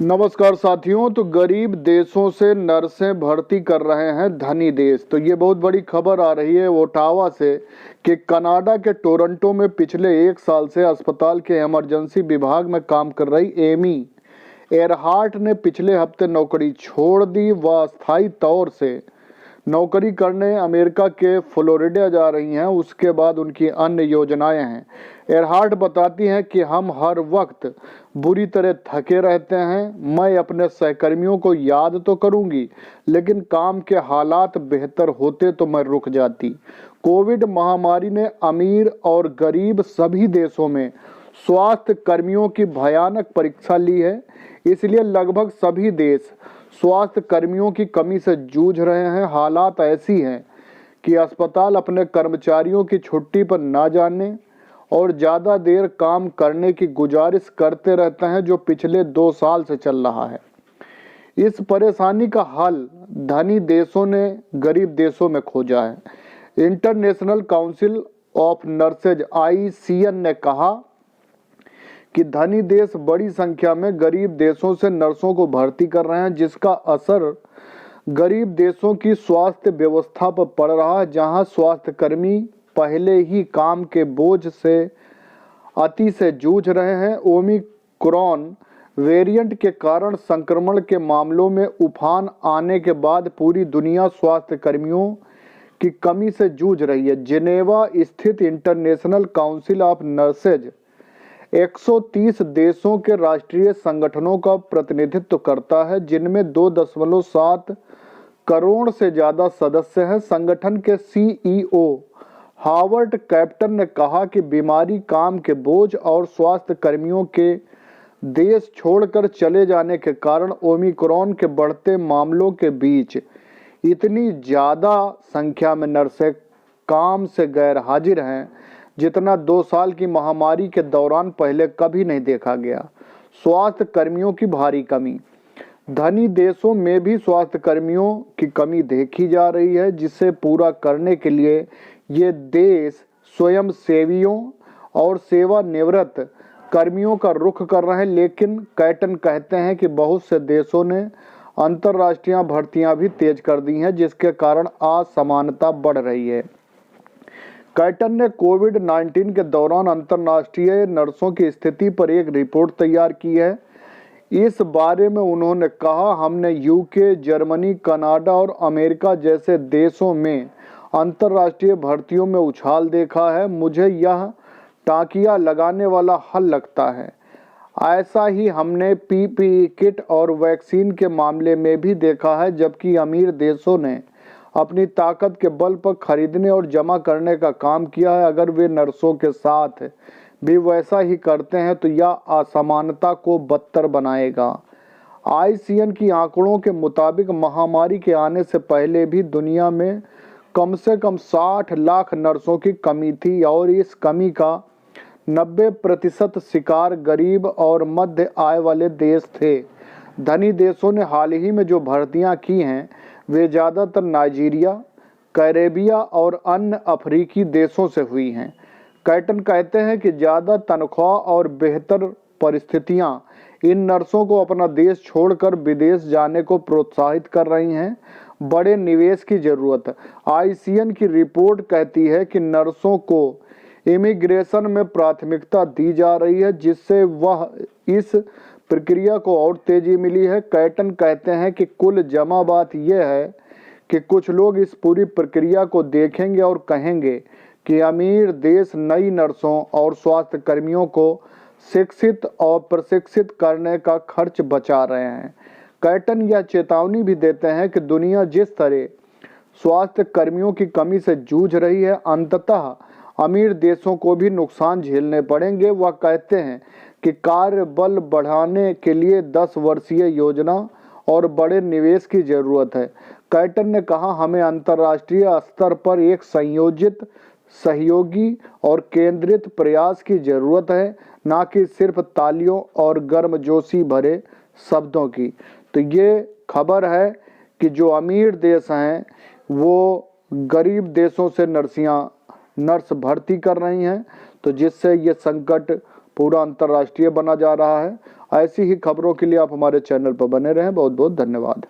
नमस्कार साथियों। तो गरीब देशों से नर्सें भर्ती कर रहे हैं धनी देश। तो ये बहुत बड़ी खबर आ रही है ओटावा से कि कनाडा के टोरंटो में पिछले 1 साल से अस्पताल के इमरजेंसी विभाग में काम कर रही एमी एयरहार्ट ने पिछले हफ्ते नौकरी छोड़ दी। वह अस्थायी तौर से नौकरी करने अमेरिका के फ्लोरिडा जा रही हैं। उसके बाद उनकी अन्य योजनाएं हैं। एयरहार्ट बताती हैं कि हम हर वक्त बुरी तरह थके रहते हैं। मैं अपने सहकर्मियों को याद तो करूंगी, लेकिन काम के हालात बेहतर होते तो मैं रुक जाती। कोविड महामारी ने अमीर और गरीब सभी देशों में स्वास्थ्य कर्मियों की भयानक परीक्षा ली है। इसलिए लगभग सभी देश स्वास्थ्य कर्मियों की कमी से जूझ रहे हैं। हालात ऐसी हैं कि अस्पताल अपने कर्मचारियों की छुट्टी पर ना जाने और ज़्यादा देर काम करने की गुजारिश करते रहते हैं, जो पिछले 2 साल से चल रहा है। इस परेशानी का हल धनी देशों ने गरीब देशों में खोजा है। International council of nurses (ICN) ने कहा कि धनी देश बड़ी संख्या में गरीब देशों से नर्सों को भर्ती कर रहे हैं, जिसका असर गरीब देशों की स्वास्थ्य व्यवस्था पर पड़ रहा है, जहां स्वास्थ्यकर्मी पहले ही काम के बोझ से अति से जूझ रहे हैं। ओमिक्रॉन वेरिएंट के कारण संक्रमण के मामलों में उफान आने के बाद पूरी दुनिया स्वास्थ्य कर्मियों की कमी से जूझ रही है। जिनेवा स्थित इंटरनेशनल काउंसिल ऑफ नर्सेज 130 देशों के राष्ट्रीय संगठनों का प्रतिनिधित्व करता है, जिनमें 2.7 करोड़ से ज्यादा सदस्य हैं। संगठन के CEO हावर्ड कैप्टन ने कहा कि बीमारी, काम के बोझ और स्वास्थ्य कर्मियों के देश छोड़कर चले जाने के कारण ओमिक्रॉन के बढ़ते मामलों के बीच इतनी ज्यादा संख्या में नर्सें काम से गैर हाजिर हैं, जितना 2 साल की महामारी के दौरान पहले कभी नहीं देखा गया। स्वास्थ्य कर्मियों की भारी कमी। धनी देशों में भी स्वास्थ्य कर्मियों की कमी देखी जा रही है, जिसे पूरा करने के लिए ये देश स्वयंसेवियों और सेवानिवृत्त कर्मियों का रुख कर रहे हैं। लेकिन कैटन कहते हैं कि बहुत से देशों ने अंतर्राष्ट्रीय भर्तियां भी तेज कर दी हैं, जिसके कारण असमानता बढ़ रही है। कैटन ने कोविड-19 के दौरान अंतर्राष्ट्रीय नर्सों की स्थिति पर एक रिपोर्ट तैयार की है। इस बारे में उन्होंने कहा, हमने यूके, जर्मनी, कनाडा और अमेरिका जैसे देशों में अंतर्राष्ट्रीय भर्तियों में उछाल देखा है। मुझे यह टाँकिया लगाने वाला हल लगता है। ऐसा ही हमने PPE किट और वैक्सीन के मामले में भी देखा है। जबकि अमीर देशों ने अपनी ताकत के बल पर खरीदने और जमा करने का काम किया है। अगर वे नर्सों के साथ भी वैसा ही करते हैं तो यह असमानता को बदतर बनाएगा। ICN की आंकड़ों के मुताबिक महामारी के आने से पहले भी दुनिया में कम से कम 60 लाख नर्सों की कमी थी और इस कमी का 90% शिकार गरीब और मध्य आय वाले देश थे। धनी देशों ने हाल ही में जो भर्तियां की हैं वे ज़्यादातर नाइजीरिया, कैरेबिया और अन्य अफ्रीकी देशों से हुई हैं। कैटन कहते हैं कि ज़्यादा तनख्वाह और बेहतर परिस्थितियां इन नर्सों को अपना देश छोड़कर विदेश जाने को प्रोत्साहित कर रही हैं। बड़े निवेश की जरूरत है। ICN की रिपोर्ट कहती है कि नर्सों को इमिग्रेशन में प्राथमिकता दी जा रही है, जिससे वह इस प्रक्रिया को और तेजी मिली है। कैटन कहते हैं कि कुल जमा बात यह है कि कुछ लोग इस पूरी प्रक्रिया को देखेंगे और कहेंगे कि अमीर देश नई नर्सों और स्वास्थ्य कर्मियों को शिक्षित और प्रशिक्षित करने का खर्च बचा रहे हैं। कैटन यह चेतावनी भी देते हैं कि दुनिया जिस तरह स्वास्थ्य कर्मियों की कमी से जूझ रही है, अंततः अमीर देशों को भी नुकसान झेलने पड़ेंगे। वह कहते हैं कि कार्य बल बढ़ाने के लिए 10 वर्षीय योजना और बड़े निवेश की जरूरत है। कैटन ने कहा, हमें अंतर्राष्ट्रीय स्तर पर एक संयोजित, सहयोगी और केंद्रित प्रयास की जरूरत है, ना कि सिर्फ तालियों और गर्मजोशी भरे शब्दों की। तो ये खबर है कि जो अमीर देश हैं वो गरीब देशों से नर्स भर्ती कर रही हैं, तो जिससे ये संकट पूरा अंतर्राष्ट्रीय बना जा रहा है। ऐसी ही खबरों के लिए आप हमारे चैनल पर बने रहें। बहुत बहुत धन्यवाद।